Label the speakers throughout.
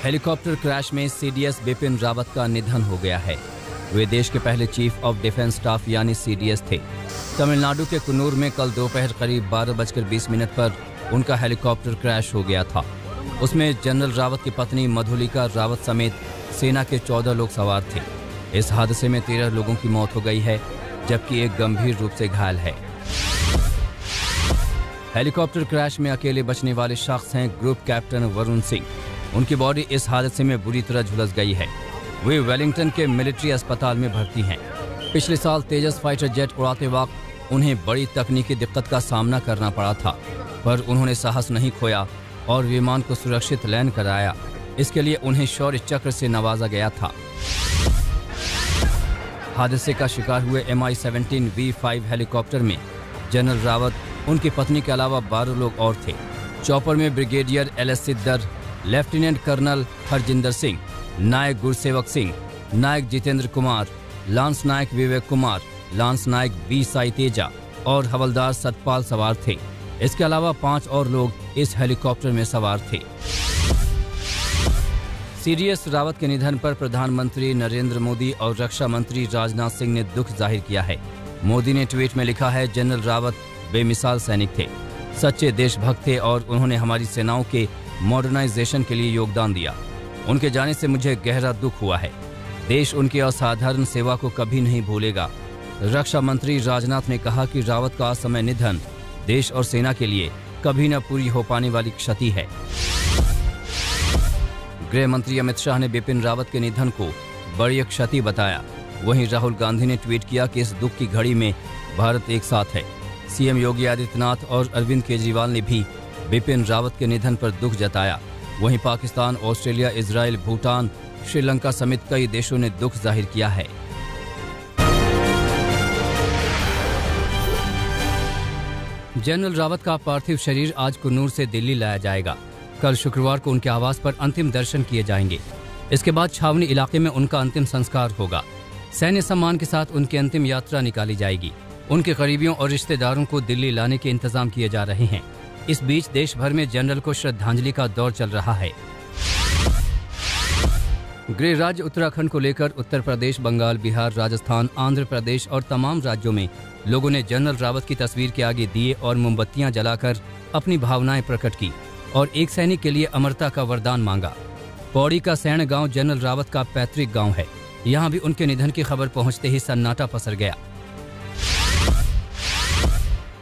Speaker 1: Helicopter crash में CDS Bipin Rawat का निधन हो गया है। वे देश के पहले चीफ ऑफ डिफेंस स्टाफ यानी सीडीएस थे। तमिलनाडु के कुन्नूर में कल दोपहर करीब 12:20 पर उनका हेलीकॉप्टर क्रैश हो गया था। उसमें जनरल रावत की पत्नी मधुलिका रावत समेत सेना के 14 लोग सवार थे। इस हादसे में 13 लोगों की मौत हो गई है, जबकि एक गंभीर रूप से घायल है। हेलीकॉप्टर क्रैश में अकेले बचने वाले शख्स हैं ग्रुप कैप्टन वरुण सिंह। उनकी बॉडी इस हादसे में बुरी तरह झुलस गई है। वे वेलिंगटन के मिलिट्री अस्पताल में भर्ती हैं। पिछले साल तेजस फाइटर जेट उड़ाते वक्त उन्हें बड़ी तकनीकी दिक्कत का सामना करना पड़ा था, पर उन्होंने साहस नहीं खोया और विमान को सुरक्षित लैंड कराया। इसके लिए उन्हें शौर्य चक्र से नवाजा गया था। हादसे का शिकार हुए MI-17 V5 हेलीकॉप्टर में जनरल रावत, उनकी पत्नी के अलावा 12 लोग और थे। चॉपर में brigadier LS Siddar, lieutenant colonel Harjinder Singh, Naik Gursevak Singh, Naik Jitendra Kumar, lance Naik Vivek Kumar, lance Naik B Sai Teja और हवलदार सतपाल सवार थे। इसके अलावा 5 और लोग इस हेलीकॉप्टर में सवार थे। सीडीएस रावत के निधन पर प्रधानमंत्री नरेंद्र मोदी और रक्षा मंत्री राजनाथ सिंह ने दुख जाहिर किया है। मोदी ने ट्वीट में लिखा है, जनरल रावत बेमिसाल सैनिक थे, सच्चे देशभक्त थे और उन्होंने हमारी सेनाओं के मॉडर्नाइजेशन के लिए योगदान दिया। उनके जाने से मुझे गहरा दुख हुआ है। देश उनकी असाधारण सेवा को कभी नहीं भूलेगा। रक्षा मंत्री राजनाथ ने कहा कि रावत का असमय निधन देश और सेना के लिए कभी न पूरी हो पाने वाली क्षति है। गृह मंत्री अमित शाह ने बिपिन रावत के निधन को बड़ी क्षति बताया। वहीं राहुल गांधी ने ट्वीट किया कि इस दुख की घड़ी में भारत एक साथ है। सीएम योगी आदित्यनाथ और अरविंद केजरीवाल ने भी बिपिन रावत के निधन पर दुख जताया। वहीं पाकिस्तान, ऑस्ट्रेलिया, इजराइल, भूटान, श्रीलंका समेत कई देशों ने दुख जाहिर किया है। जनरल रावत का पार्थिव शरीर आज कुन्नूर से दिल्ली लाया जाएगा। कल शुक्रवार को उनके आवास पर अंतिम दर्शन किए जाएंगे। इसके बाद छावनी इलाके में उनका अंतिम संस्कार होगा। सैन्य सम्मान के साथ उनकी अंतिम यात्रा निकाली जाएगी। उनके करीबियों और रिश्तेदारों को दिल्ली लाने के इंतजाम किए जा रहे हैं। इस बीच देश भर में जनरल को श्रद्धांजलि का दौर चल रहा है। गृह राज्य उत्तराखंड को लेकर उत्तर प्रदेश, बंगाल, बिहार, राजस्थान, आंध्र प्रदेश और तमाम राज्यों में लोगों ने जनरल रावत की तस्वीर के आगे दिए और मोमबत्तियां जलाकर अपनी भावनाएं प्रकट की और एक सैनिक के लिए अमरता का वरदान मांगा। पौड़ी का सैण गांव जनरल रावत का पैतृक गांव है। यहां भी उनके निधन की खबर पहुंचते ही सन्नाटा पसर गया।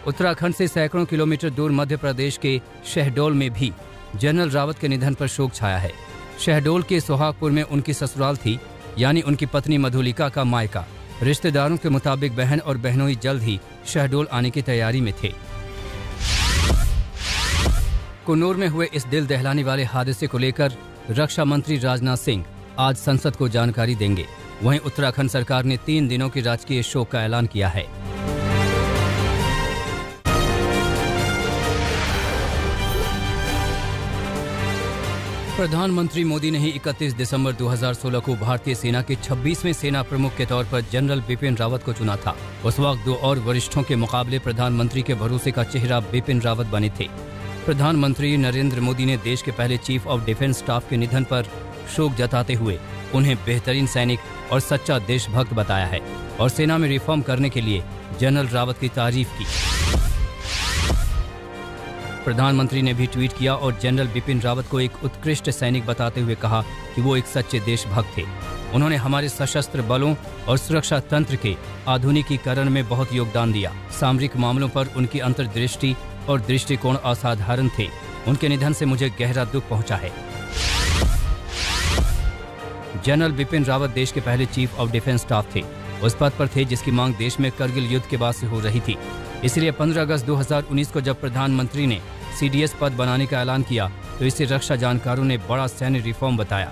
Speaker 1: उत्तराखंड से सैकड़ों किलोमीटर दूर मध्य प्रदेश के शहडोल में भी जनरल रावत के निधन पर शोक छाया है। शहडोल के सोहागपुर में उनकी ससुराल थी, यानी उनकी पत्नी मधुलिका का मायका। रिश्तेदारों के मुताबिक बहन और बहनोई जल्द ही शहडोल आने की तैयारी में थे। कुन्नूर में हुए इस दिल दहलाने वाले हादसे को लेकर रक्षा मंत्री राजनाथ सिंह आज संसद को जानकारी देंगे। वहीं उत्तराखंड सरकार ने 3 दिनों की राजकीय शोक का ऐलान किया है। प्रधानमंत्री मोदी ने ही 31 दिसंबर 2016 को भारतीय सेना के 26वें सेना प्रमुख के तौर पर जनरल बिपिन रावत को चुना था। उस वक्त 2 और वरिष्ठों के मुकाबले प्रधानमंत्री के भरोसे का चेहरा बिपिन रावत बने थे। प्रधानमंत्री नरेंद्र मोदी ने देश के पहले चीफ ऑफ डिफेंस स्टाफ के निधन पर शोक जताते हुए उन्हें बेहतरीन सैनिक और सच्चा देशभक्त बताया है और सेना में रिफॉर्म करने के लिए जनरल रावत की तारीफ की। प्रधानमंत्री ने भी ट्वीट किया और जनरल बिपिन रावत को एक उत्कृष्ट सैनिक बताते हुए कहा कि वो एक सच्चे देशभक्त थे। उन्होंने हमारे सशस्त्र बलों और सुरक्षा तंत्र के आधुनिकीकरण में बहुत योगदान दिया। सामरिक मामलों पर उनकी अंतर्दृष्टि और दृष्टिकोण असाधारण थे। उनके निधन से मुझे गहरा दुख पहुंचा है। जनरल बिपिन रावत देश के पहले चीफ ऑफ डिफेंस स्टाफ थे। उस पद पर थे जिसकी मांग देश में करगिल युद्ध के बाद से हो रही थी। इसलिए 15 अगस्त 2019 को जब प्रधानमंत्री ने सीडीएस पद बनाने का ऐलान किया तो इसे रक्षा जानकारों ने बड़ा सैन्य रिफॉर्म बताया।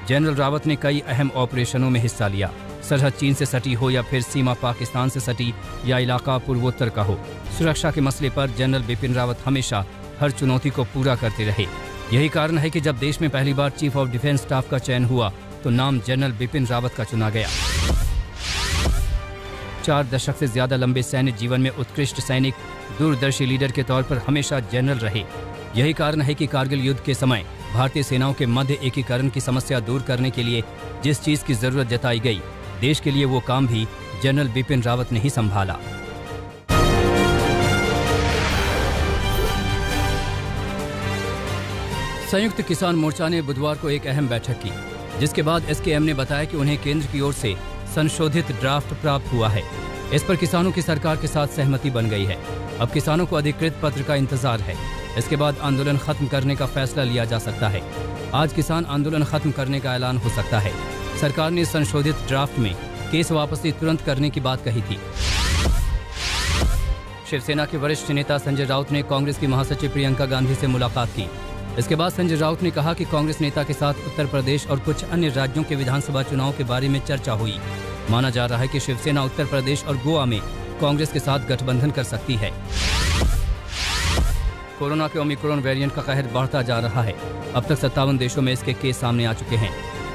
Speaker 1: जनरल रावत ने कई अहम ऑपरेशनों में हिस्सा लिया। सरहद चीन से सटी हो या फिर सीमा पाकिस्तान से सटी या इलाका पूर्वोत्तर का हो, सुरक्षा के मसले पर जनरल बिपिन रावत हमेशा हर चुनौती को पूरा करते रहे। यही कारण है कि जब देश में पहली बार चीफ ऑफ डिफेंस स्टाफ का चयन हुआ तो नाम जनरल बिपिन रावत का चुना गया। 4 दशक से ज्यादा लंबे सैन्य जीवन में उत्कृष्ट सैनिक, दूरदर्शी लीडर के तौर पर हमेशा जनरल रहे। यही कारण है कि कारगिल युद्ध के समय भारतीय सेनाओं के मध्य एकीकरण की समस्या दूर करने के लिए जिस चीज की जरूरत जताई गई, देश के लिए वो काम भी जनरल बिपिन रावत ने ही संभाला। संयुक्त किसान मोर्चा ने बुधवार को एक अहम बैठक की, जिसके बाद एसकेएम ने बताया कि उन्हें केंद्र की ओर से संशोधित ड्राफ्ट प्राप्त हुआ है। इस पर किसानों की सरकार के साथ सहमति बन गई है। अब किसानों को अधिकृत पत्र का इंतजार है। इसके बाद आंदोलन खत्म करने का फैसला लिया जा सकता है। आज किसान आंदोलन खत्म करने का ऐलान हो सकता है। सरकार ने संशोधित ड्राफ्ट में केस वापसी तुरंत करने की बात कही थी। शिवसेना के वरिष्ठ नेता संजय राउत ने कांग्रेस की महासचिव प्रियंका गांधी से मुलाकात की। इसके बाद संजय राउत ने कहा कि कांग्रेस नेता के साथ उत्तर प्रदेश और कुछ अन्य राज्यों के विधानसभा चुनाव के बारे में चर्चा हुई। माना जा रहा है कि शिवसेना उत्तर प्रदेश और गोवा में कांग्रेस के साथ गठबंधन कर सकती है। कोरोना के ओमिक्रॉन वेरिएंट का कहर बढ़ता जा रहा है। अब तक 57 देशों में इसके केस सामने आ चुके हैं।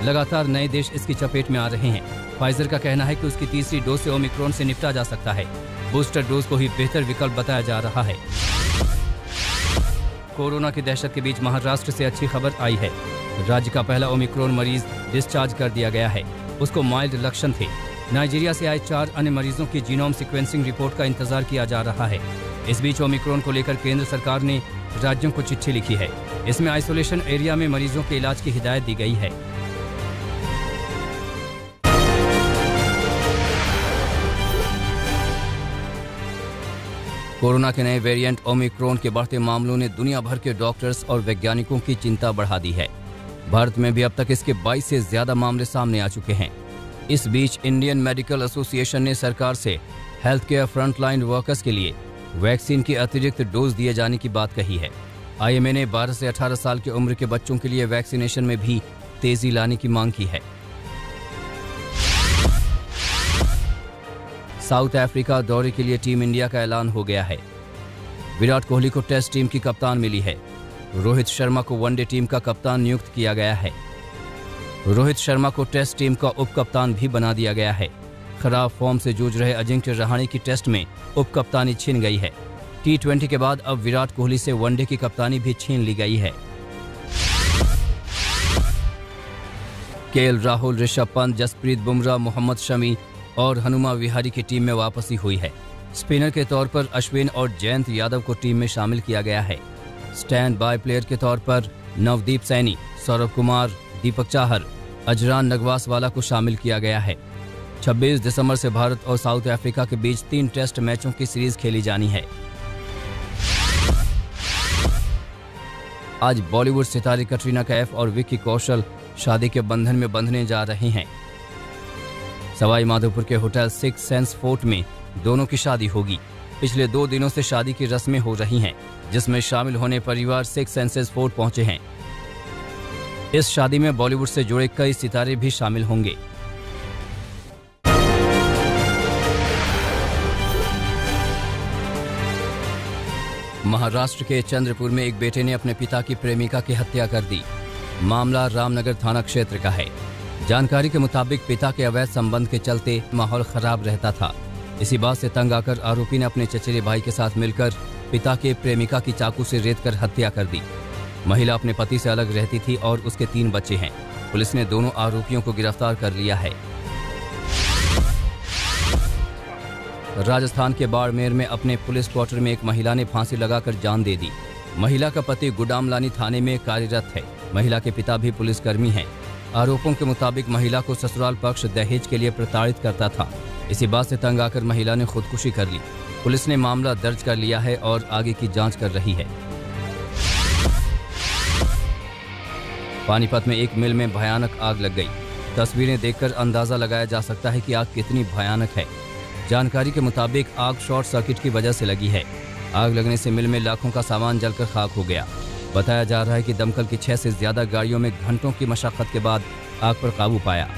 Speaker 1: लगातार नए देश इसकी चपेट में आ रहे हैं। फाइजर का कहना है कि उसकी तीसरी डोज से ओमिक्रॉन से निपटा जा सकता है। बूस्टर डोज को ही बेहतर विकल्प बताया जा रहा है। कोरोना की दहशत के बीच महाराष्ट्र से अच्छी खबर आई है। राज्य का पहला ओमिक्रॉन मरीज डिस्चार्ज कर दिया गया है। उसको माइल्ड लक्षण थे। नाइजीरिया से आए 4 अन्य मरीजों की जीनोम सीक्वेंसिंग रिपोर्ट का इंतजार किया जा रहा है। इस बीच ओमिक्रॉन को लेकर केंद्र सरकार ने राज्यों को चिट्ठी लिखी है। इसमें आइसोलेशन एरिया में मरीजों के इलाज की हिदायत दी गई है। कोरोना के नए वेरिएंट ओमिक्रॉन के बढ़ते मामलों ने दुनिया भर के डॉक्टर्स और वैज्ञानिकों की चिंता बढ़ा दी है। भारत में भी अब तक इसके 22 से ज्यादा मामले सामने आ चुके हैं। इस बीच इंडियन मेडिकल एसोसिएशन ने सरकार से हेल्थ केयर फ्रंटलाइन वर्कर्स के लिए वैक्सीन की अतिरिक्त डोज दिए जाने की बात कही है। आईएमए ने 12 से 18 साल की उम्र के बच्चों के लिए वैक्सीनेशन में भी तेजी लाने की मांग की है। साउथ अफ्रीका दौरे के लिए टीम इंडिया का ऐलान हो गया है। विराट कोहली को टेस्ट टीम की कप्तान मिली है। रोहित शर्मा को वनडे टीम का कप्तान नियुक्त किया गया है। रोहित शर्मा को टेस्ट टीम का उप कप्तान भी बना दिया गया है। खराब फॉर्म से जूझ रहे अजिंक्य रहाणे की टेस्ट में उप कप्तानी छीन गई है। T20 के बाद अब विराट कोहली से वनडे की कप्तानी भी छीन ली गई है। केएल राहुल, ऋषभ पंत, जसप्रीत बुमराह, मोहम्मद शमी और हनुमा विहारी की टीम में वापसी हुई है। स्पिनर के तौर पर अश्विन और जयंत यादव को टीम में शामिल किया गया है। स्टैंड बाय प्लेयर के तौर पर नवदीप सैनी, सौरभ कुमार, दीपक चाहर, अजरान नगवासवाला को शामिल किया गया है। 26 दिसंबर से भारत और साउथ अफ्रीका के बीच 3 टेस्ट मैचों की सीरीज खेली जानी है। आज बॉलीवुड सितारे कटरीना कैफ और विक्की कौशल शादी के बंधन में बंधने जा रहे हैं। सवाई माधोपुर के होटल 6 सेंस फोर्ट में दोनों की शादी होगी। पिछले 2 दिनों से शादी की रस्में हो रही हैं, जिसमें शामिल होने परिवार 6 सेंसेस फोर्ट पहुंचे हैं। इस शादी में बॉलीवुड से जुड़े कई सितारे भी शामिल होंगे। महाराष्ट्र के चंद्रपुर में एक बेटे ने अपने पिता की प्रेमिका की हत्या कर दी। मामला रामनगर थाना क्षेत्र का है। जानकारी के मुताबिक पिता के अवैध संबंध के चलते माहौल खराब रहता था। इसी बात से तंग आकर आरोपी ने अपने चचेरे भाई के साथ मिलकर पिता के प्रेमिका की चाकू से रेतकर हत्या कर दी। महिला अपने पति से अलग रहती थी और उसके 3 बच्चे हैं। पुलिस ने दोनों आरोपियों को गिरफ्तार कर लिया है। राजस्थान के बाड़मेर में अपने पुलिस क्वार्टर में एक महिला ने फांसी लगाकर जान दे दी। महिला का पति गुडामलानी थाने में कार्यरत है। महिला के पिता भी पुलिसकर्मी हैं। आरोपों के मुताबिक महिला को ससुराल पक्ष दहेज के लिए प्रताड़ित करता था। इसी बात से तंग आकर महिला ने खुदकुशी कर ली। पुलिस ने मामला दर्ज कर लिया है और आगे की जांच कर रही है। पानीपत में एक मिल में भयानक आग लग गई। तस्वीरें देखकर अंदाजा लगाया जा सकता है कि आग कितनी भयानक है। जानकारी के मुताबिक आग शॉर्ट सर्किट की वजह से लगी है। आग लगने से मिल में लाखों का सामान जलकर खाक हो गया। बताया जा रहा है कि दमकल की 6 से ज्यादा गाड़ियों में घंटों की मशक्कत के बाद आग पर काबू पाया।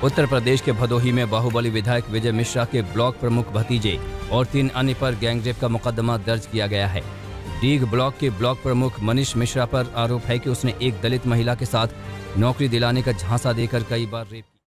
Speaker 1: उत्तर प्रदेश के भदोही में बाहुबली विधायक विजय मिश्रा के ब्लॉक प्रमुख भतीजे और 3 अन्य पर गैंगरेप का मुकदमा दर्ज किया गया है। डीग ब्लॉक के ब्लॉक प्रमुख मनीष मिश्रा पर आरोप है कि उसने एक दलित महिला के साथ नौकरी दिलाने का झांसा देकर कई बार रेप किया।